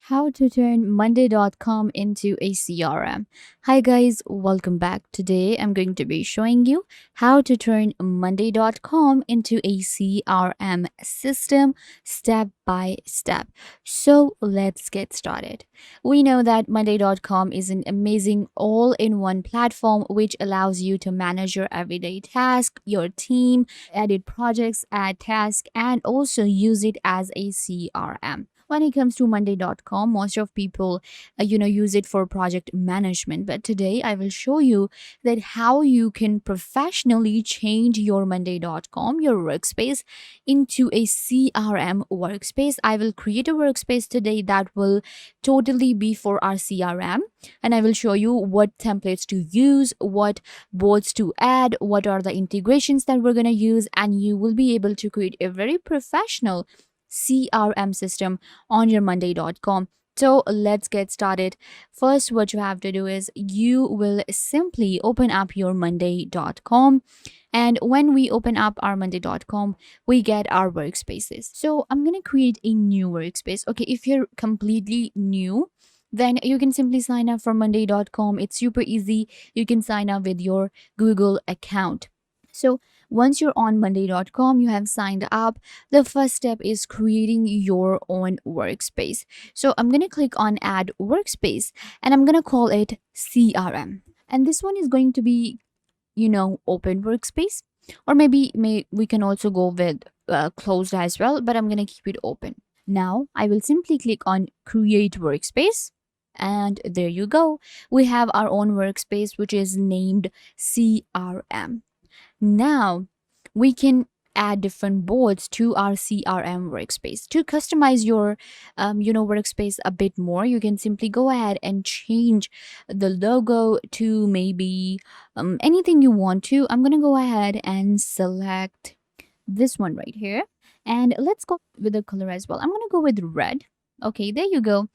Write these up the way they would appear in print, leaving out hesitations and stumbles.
How to turn Monday.com into a CRM. Hi guys, welcome back. Today I'm going to be showing you how to turn Monday.com into a CRM system step by step. So let's get started. We know that Monday.com is an amazing all-in-one platform which allows you to manage your everyday tasks, your team, edit projects, add tasks, and also use it as a CRM. When it comes to Monday.com, most of people use it for project management, but today I will show you that how you can professionally change your Monday.com, your workspace, into a CRM workspace. I will create a workspace today that will totally be for our CRM, and I will show you what templates to use, what boards to add, what are the integrations that we're going to use, and you will be able to create a very professional CRM system on your Monday.com. So let's get started. First, what you have to do is you will simply open up your Monday.com. And when we open up our Monday.com, we get our workspaces. So I'm going to create a new workspace. Okay, if you're completely new, then you can simply sign up for Monday.com. It's super easy. You can sign up with your Google account. So once you're on Monday.com, you have signed up. The first step is creating your own workspace. So I'm going to click on Add Workspace and I'm going to call it CRM. And this one is going to be, open workspace. Or maybe we can also go with closed as well, but I'm going to keep it open. Now I will simply click on Create Workspace. And there you go. We have our own workspace, which is named CRM. Now we can add different boards to our CRM workspace. To customize your workspace a bit more, you can simply go ahead and change the logo to maybe anything you want to. I'm gonna go ahead and select this one right here, and let's go with the color as well. I'm gonna go with red. Okay, there you go.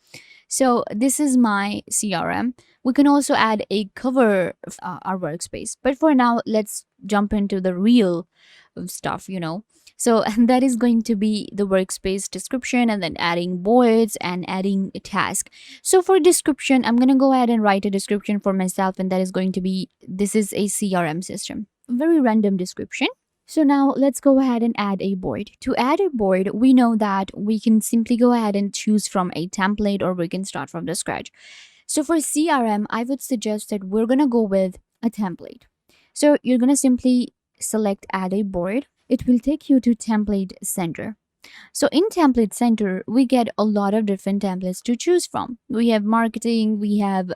So this is my CRM. We can also add a cover of our workspace. But for now, let's jump into the real stuff. So and that is going to be the workspace description and then adding boards and adding a task. So for description, I'm going to go ahead and write a description for myself, and that is going to be, this is a CRM system. Very random description. So now let's go ahead and add a board. To add a board, we know that we can simply go ahead and choose from a template, or we can start from the scratch. So for CRM, I would suggest that we're going to go with a template. So you're going to simply select Add a Board. It will take you to Template Center. So in Template Center, we get a lot of different templates to choose from. We have marketing, we have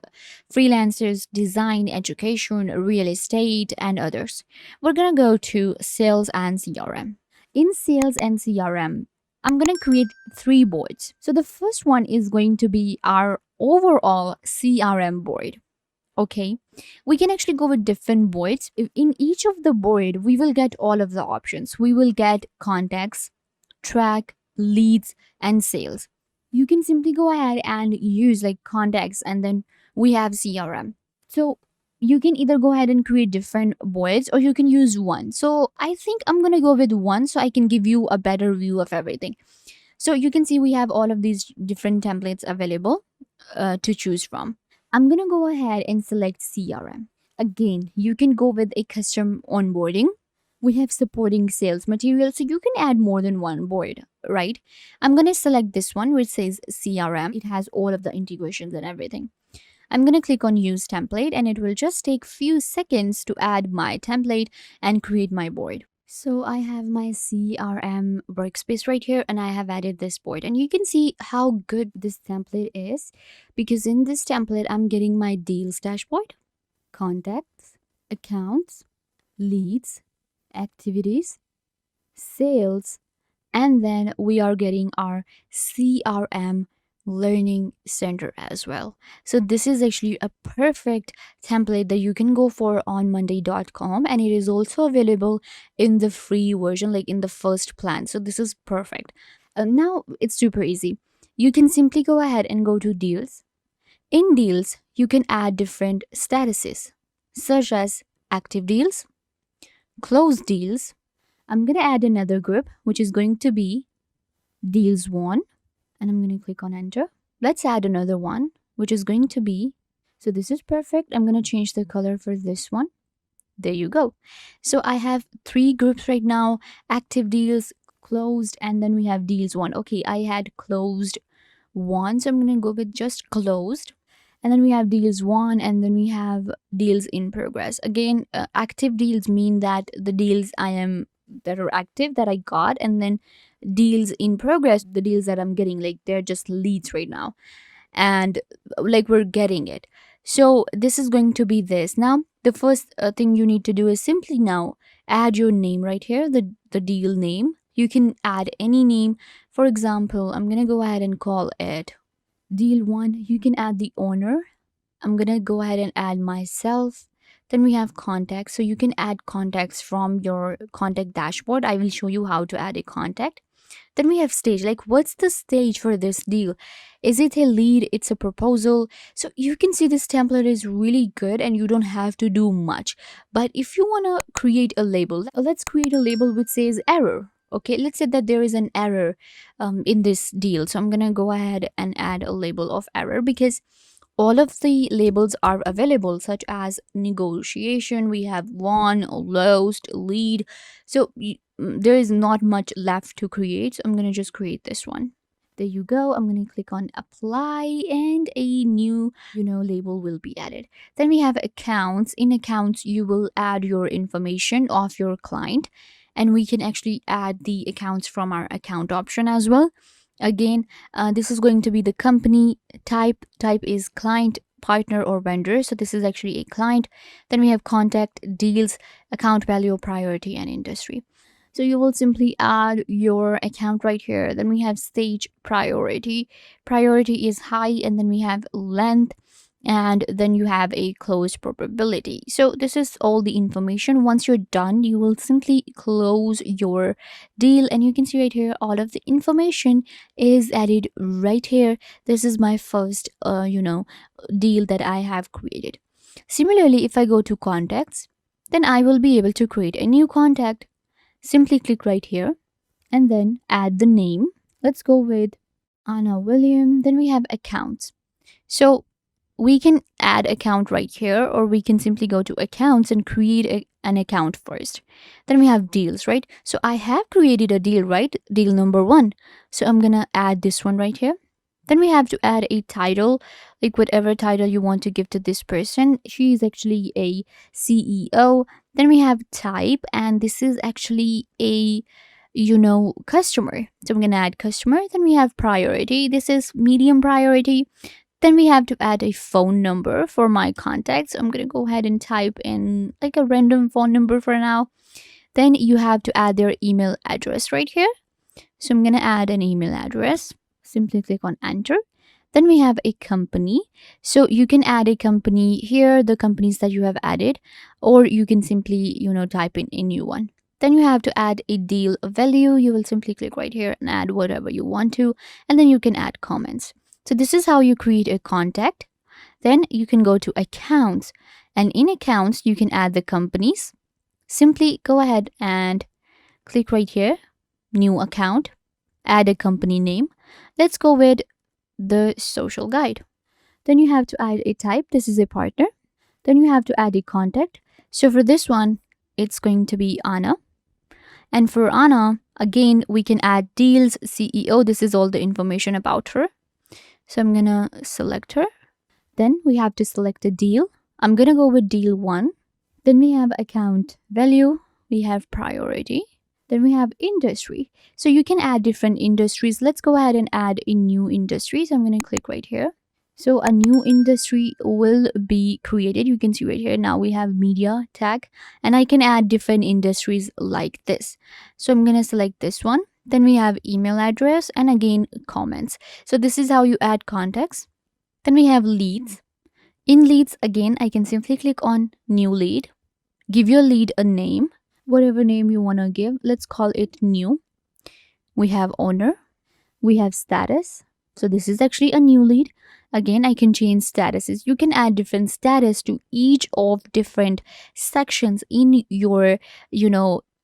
freelancers, design, education, real estate, and others. We're going to go to Sales and CRM. In Sales and CRM, I'm going to create 3 boards. So the first one is going to be our overall CRM board. Okay, we can actually go with different boards. In each of the board, we will get all of the options. We will get contacts, track, leads, and sales. You can simply go ahead and use like contacts, and then we have CRM. So you can either go ahead and create different boards, or you can use one. So I think I'm going to go with one so I can give you a better view of everything. So you can see we have all of these different templates available to choose from. I'm going to go ahead and select CRM. Again, you can go with a custom onboarding. We have supporting sales material, so you can add more than one board, right? I'm going to select this one which says CRM. It has all of the integrations and everything. I'm going to click on Use Template, and it will just take few seconds to add my template and create my board. So I have my CRM workspace right here, and I have added this board, and you can see how good this template is, because in this template I'm getting my deals dashboard, contacts, accounts, leads, activities, sales, and then we are getting our CRM Learning Center as well. So this is actually a perfect template that you can go for on Monday.com, and it is also available in the free version, like in the first plan. So this is perfect. Now it's super easy. You can simply go ahead and go to Deals. In Deals, you can add different statuses such as active deals, closed deals. I'm going to add another group, which is going to be deals won, and I'm going to click on enter. let's add another one, which is going to be, so this is perfect. I'm going to change the color for this one. There you go. So I have 3 groups right now: active deals, closed, and then we have deals 1. Okay, I had closed 1, so I'm going to go with just closed. And then we have deals 1, and then we have deals in progress. Again, active deals mean that the deals that are active that I got, and then deals in progress, the deals that I'm getting, like they're just leads right now, and like we're getting it. So this is going to be this. Now the first thing you need to do is simply now add your name right here, the deal name. You can add any name. For example, I'm gonna go ahead and call it deal 1. You can add the owner. I'm gonna go ahead and add myself. Then we have contacts, so you can add contacts from your contact dashboard. I will show you how to add a contact. Then we have stage, like what's the stage for this deal? Is it a lead? It's a proposal? So you can see this template is really good and you don't have to do much. But if you want to create a label, let's create a label which says error. Okay, let's say that there is an error in this deal. So I'm going to go ahead and add a label of error, because all of the labels are available, such as negotiation, we have won, lost, lead. So there is not much left to create. So I'm going to just create this one. There you go. I'm going to click on apply, and a new label will be added. Then we have accounts. In accounts, you will add your information of your client, and we can actually add the accounts from our account option as well. Again, this is going to be the company type. Type is client, partner, or vendor. So this is actually a client. Then we have contact, deals, account value, priority, and industry. So you will simply add your account right here. Then we have stage, priority. Priority is high, and then we have length, and then you have a close probability. So this is all the information. Once you're done, you will simply close your deal, and you can see right here all of the information is added right here. This is my first deal that I have created. Similarly, if I go to contacts, then I will be able to create a new contact. Simply click right here and then add the name. Let's go with Anna William. Then we have accounts. So we can add account right here, or we can simply go to accounts and create an account first. Then we have deals, right? So I have created a deal, right? Deal number 1. So I'm gonna add this one right here. Then we have to add a title, like whatever title you want to give to this person. She is actually a CEO. Then we have type, and this is actually a customer. So I'm gonna add customer. Then we have priority. This is medium priority. Then we have to add a phone number for my contacts. I'm going to go ahead and type in like a random phone number for now. Then you have to add their email address right here. So I'm going to add an email address. Simply click on enter. Then we have a company. So you can add a company here, the companies that you have added, or you can simply, type in a new one. Then you have to add a deal value. You will simply click right here and add whatever you want to, and then you can add comments. So this is how you create a contact. Then you can go to accounts, and in accounts, you can add the companies. Simply go ahead and click right here, new account, add a company name. Let's go with the social guide. Then you have to add a type. This is a partner. Then you have to add a contact. So for this one, it's going to be Anna. And for Anna, again, we can add deals, CEO. This is all the information about her. So I'm going to select her. Then we have to select a deal. I'm going to go with deal 1. Then we have account value. We have priority. Then we have industry. So you can add different industries. Let's go ahead and add a new industry. So I'm going to click right here. So a new industry will be created. You can see right here. Now we have media tag, and I can add different industries like this. So I'm going to select this one. Then we have email address, and again comments. So this is how you add contacts. Then we have leads. In leads, again, I can simply click on new lead. Give your lead a name, whatever name you want to give. Let's call it new. We have owner. We have status. So this is actually a new lead. Again, I can change statuses. You can add different status to each of different sections in your,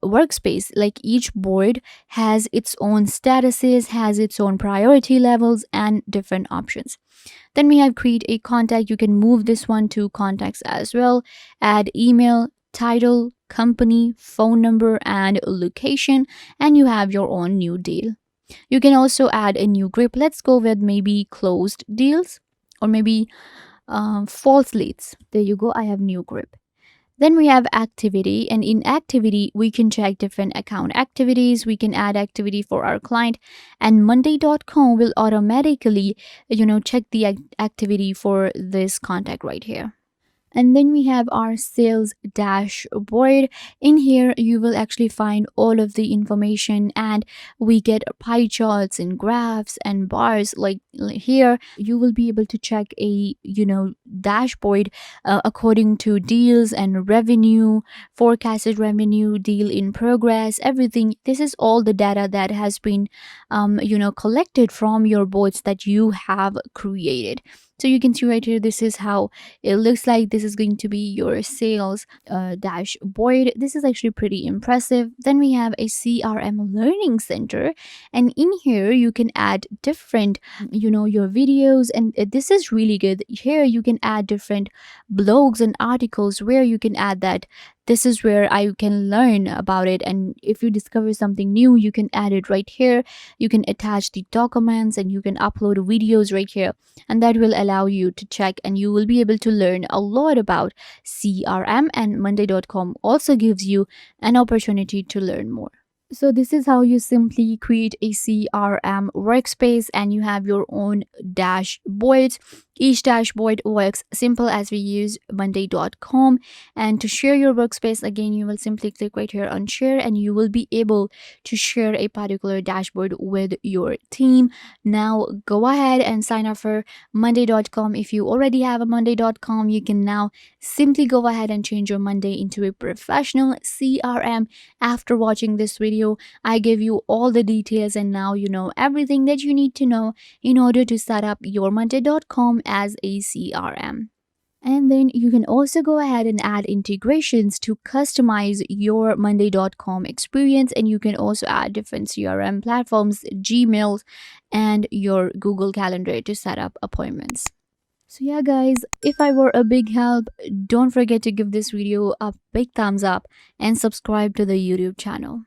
workspace, like each board has its own statuses, has its own priority levels and different options. Then we have create a contact. You can move this one to contacts as well. Add email, title, company, phone number, and location, and you have your own new deal. You can also add a new group. Let's go with maybe closed deals or maybe false leads. There you go. I have new group. Then we have activity, and in activity, we can check different account activities. We can add activity for our client, and Monday.com will automatically, check the activity for this contact right here. And then we have our sales dashboard. In here, you will actually find all of the information, and we get pie charts and graphs and bars. Like here, you will be able to check a dashboard according to deals and revenue, forecasted revenue, deal in progress, everything. This is all the data that has been collected from your boards that you have created. So you can see right here, this is how it looks like. This is going to be your sales dashboard. This is actually pretty impressive. Then we have a CRM Learning Center, and in here you can add different, your videos, and this is really good. Here you can add different blogs and articles where you can add that this is where I can learn about it, and if you discover something new, you can add it right here. You can attach the documents and you can upload videos right here, and that will allow you to check, and you will be able to learn a lot about CRM. And Monday.com also gives you an opportunity to learn more. So this is how you simply create a CRM workspace, and you have your own dashboards. Each dashboard works simple as we use Monday.com. And to share your workspace, again, you will simply click right here on share, and you will be able to share a particular dashboard with your team. Now go ahead and sign up for Monday.com. If you already have a Monday.com, you can now simply go ahead and change your Monday into a professional CRM. After watching this video, I give you all the details, and now you know everything that you need to know in order to set up your Monday.com as a CRM. And then you can also go ahead and add integrations to customize your Monday.com experience, and you can also add different CRM platforms, Gmail, and your Google Calendar to set up appointments. So yeah guys, if I were a big help, don't forget to give this video a big thumbs up and subscribe to the YouTube channel.